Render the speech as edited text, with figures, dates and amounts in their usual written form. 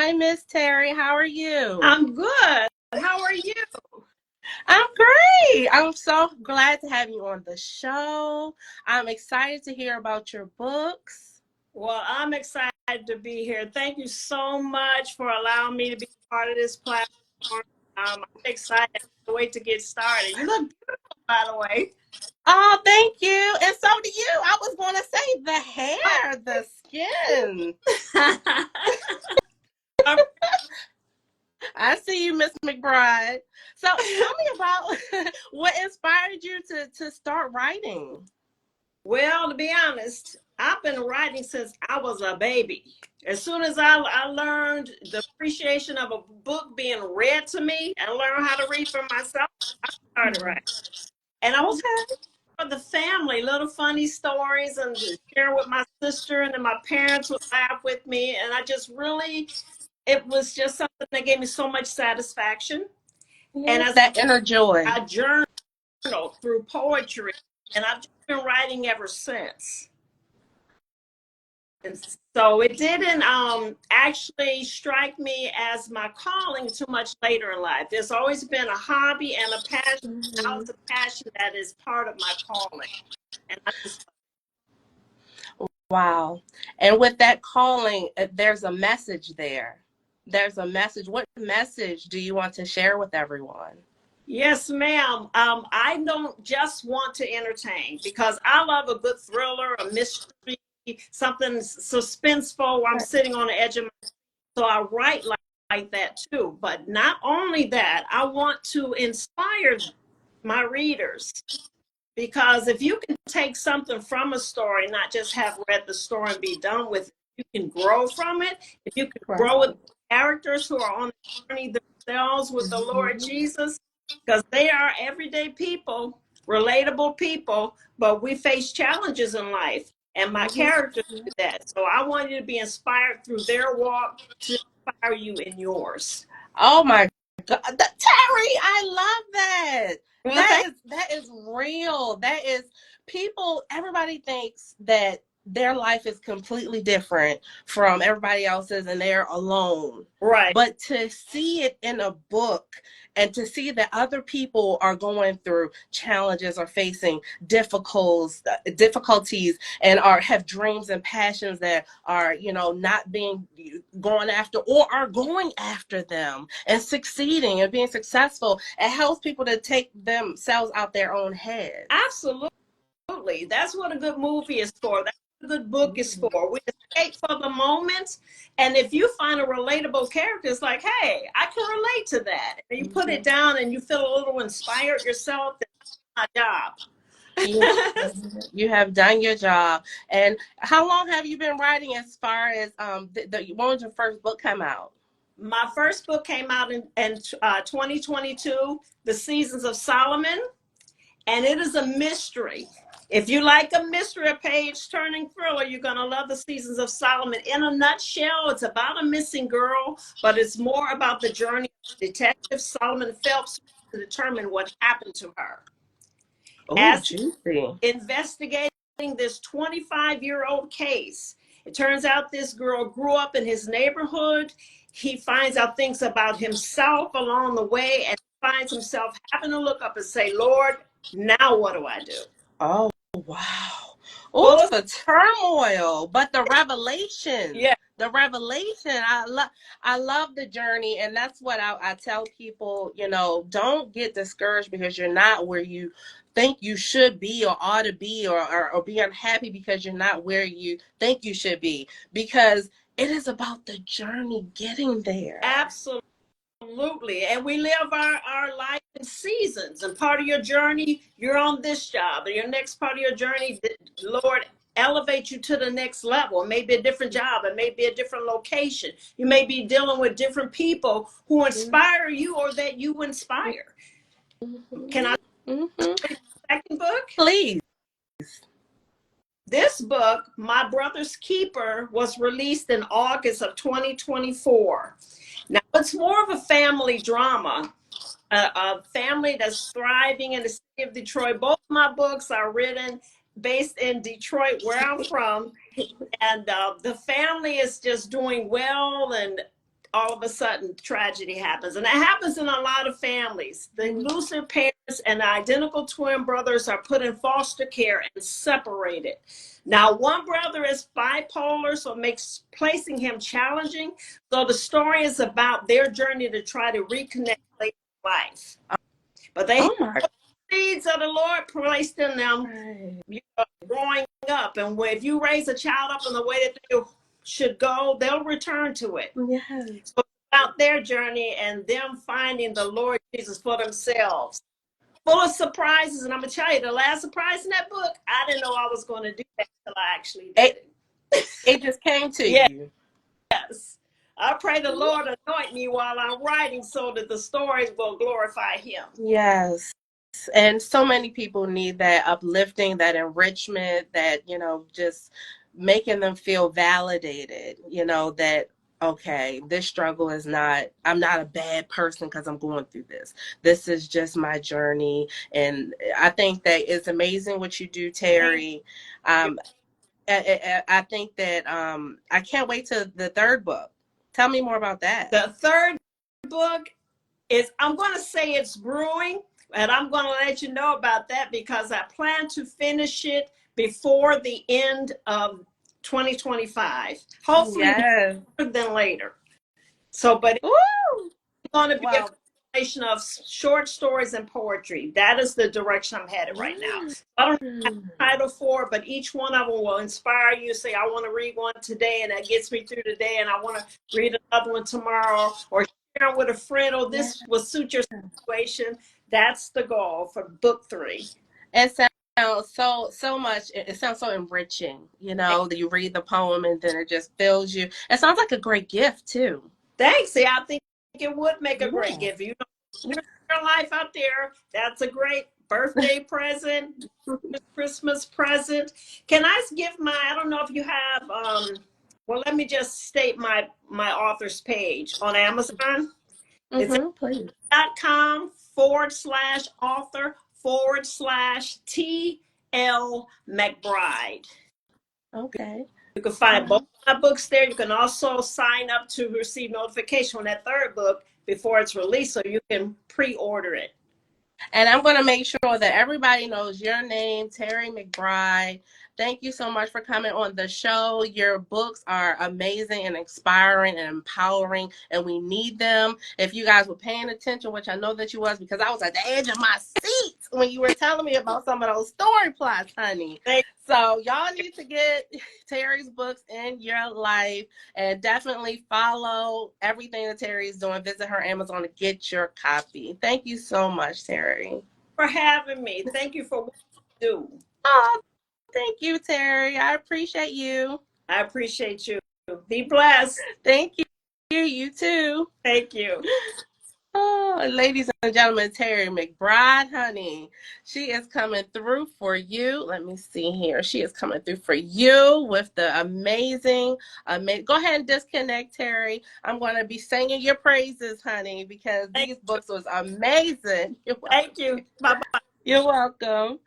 Hi, Miss Terry. How are you? I'm good. How are you? I'm great. I'm so glad to have you on the show. I'm excited to hear about your books. Well, I'm excited to be here. Thank you so much for allowing me to be part of this platform. I'm excited. I can't wait to get started. You look beautiful, by the way. Oh, thank you. And so do you. I was going to say the hair, the skin. I see you, Miss McBride. So tell me about what inspired you to start writing. Well, to be honest, I've been writing since I was a baby. As soon as I learned the appreciation of a book being read to me and learned how to read for myself, I started writing. And I was Okay. for the family, little funny stories and share with my sister, and then my parents would laugh with me. And I just really, it was just something that gave me so much satisfaction. And Yes, as that inner joy. I journal through poetry, and I've just been writing ever since. And so it didn't actually strike me as my calling too much later in life. There's always been a hobby and a passion. Now it's a passion that is part of my calling. And I just Wow. And with that calling, there's a message there. There's a message. What message do you want to share with everyone? Yes, ma'am. I don't just want to entertain because I love a good thriller, a mystery, something suspenseful where I'm sitting on the edge of my. So I write like that too. But not only that, I want to inspire my readers because if you can take something from a story, not just have read the story and be done with it, you can grow from it. If you can Right. grow with characters who are on the journey themselves with the Lord Jesus, because they are everyday people, relatable people, but we face challenges in life. And my characters do that. So I want you to be inspired through their walk to inspire you in yours. Oh my God. Terry, I love that. Well, That thank is real. That is people, everybody thinks that their life is completely different from everybody else's and they're alone. right. But to see it in a book and to see that other people are going through challenges or facing difficulties and are have dreams and passions that are, not being going after or are going after them and succeeding and being successful, it helps people to take themselves out their own heads. Absolutely. That's what a good movie is for. That's what a good book is for. We escape for the moment. And if you find a relatable character, it's like, hey, I can relate to that. And you put it down and you feel a little inspired yourself. That's my job. you, you have done your job. And how long have you been writing as far as when did your first book come out? My first book came out in 2022, The Seasons of Solomon. And it is a mystery. If you like a mystery, a page turning thriller, you're going to love The Seasons of Solomon. In a nutshell, it's about a missing girl, but it's more about the journey of Detective Solomon Phelps to determine what happened to her. Oh, As juicy. investigating this 25-year-old case, it turns out this girl grew up in his neighborhood. He finds out things about himself along the way and finds himself having to look up and say, Lord, now what do I do? Oh, wow. Oh, Full of the turmoil, but the revelation. yeah, The revelation. I love the journey, and that's what I tell people, don't get discouraged because you're not where you think you should be or ought to be, or be unhappy because you're not where you think you should be, because it is about the journey getting there. absolutely. And we live our life in seasons. And part of your journey, you're on this job. And your next part of your journey, the Lord elevate you to the next level. It may be a different job. It may be a different location. You may be dealing with different people who inspire you or that you inspire. Can I Mm-hmm. second book? Please. This book, My Brother's Keeper, was released in August of 2024. Now, it's more of a family drama, a family that's thriving in the city of Detroit. Both my books are written based in Detroit, where I'm from. And the family is just doing well and all of a sudden tragedy happens. And that happens in a lot of families. The lose their parents, and the identical twin brothers are put in foster care and separated. Now, one brother is bipolar, so it makes placing him challenging. So the story is about their journey to try to reconnect later in life. But they have seeds that the Lord placed in them, growing up. And if you raise a child up in the way that they should go, they'll return to it. Yes. So it's about their journey and them finding the Lord Jesus for themselves. Full of surprises. And I'm going to tell you, the last surprise in that book, I didn't know I was going to do that until I actually did it. It just came to you. Yes. I pray the Lord anoint me while I'm writing so that the stories will glorify him. Yes. And so many people need that uplifting, that enrichment, that, just making them feel validated, that, okay, this struggle is I'm not a bad person because I'm going through this. This is just my journey. And I think that it's amazing what you do, Terry. I think that I can't wait to the third book. Tell me more about that. The third book is, I'm going to say it's brewing, and I'm going to let you know about that because I plan to finish it before the end of 2025. Hopefully, sooner than later. So, but it's going to be a combination of short stories and poetry. That is the direction I'm headed right now. I don't have a title for it, but each one of them will inspire you. Say, I want to read one today, and that gets me through the day, and I want to read another one tomorrow, or share with a friend, or this will suit your situation. That's the goal for book 3. It sounds so much. It sounds so enriching, that you read the poem and then it just fills you. It sounds like a great gift too. Thanks. See, I think it would make a great gift. You know, your life out there. That's a great birthday present, Christmas present. Can I give I don't know if you have, well, let me just state my author's page on Amazon. It's please. .com/author/TL McBride. Okay. You can find both my books there. You can also sign up to receive notification on that third book before it's released, so you can pre-order it. And I'm going to make sure that everybody knows your name, Terry McBride. Thank you so much for coming on the show. Your books are amazing and inspiring and empowering, and we need them. If you guys were paying attention, which I know that you was, because I was at the edge of my seat when you were telling me about some of those story plots, honey. So y'all need to get Terry's books in your life and definitely follow everything that Terry is doing. Visit her Amazon to get your copy. Thank you so much, Terry. For having me. Thank you for what you do. Oh, thank you, Terry. I appreciate you. I appreciate you. Be blessed. Thank you. You too. Thank you. Oh, ladies and gentlemen, Terry McBride, honey. She is coming through for you. Let me see here. She is coming through for you with the amazing. Go ahead and disconnect, Terry. I'm going to be singing your praises, honey, because these books was amazing. Thank you. Bye-bye. You're welcome.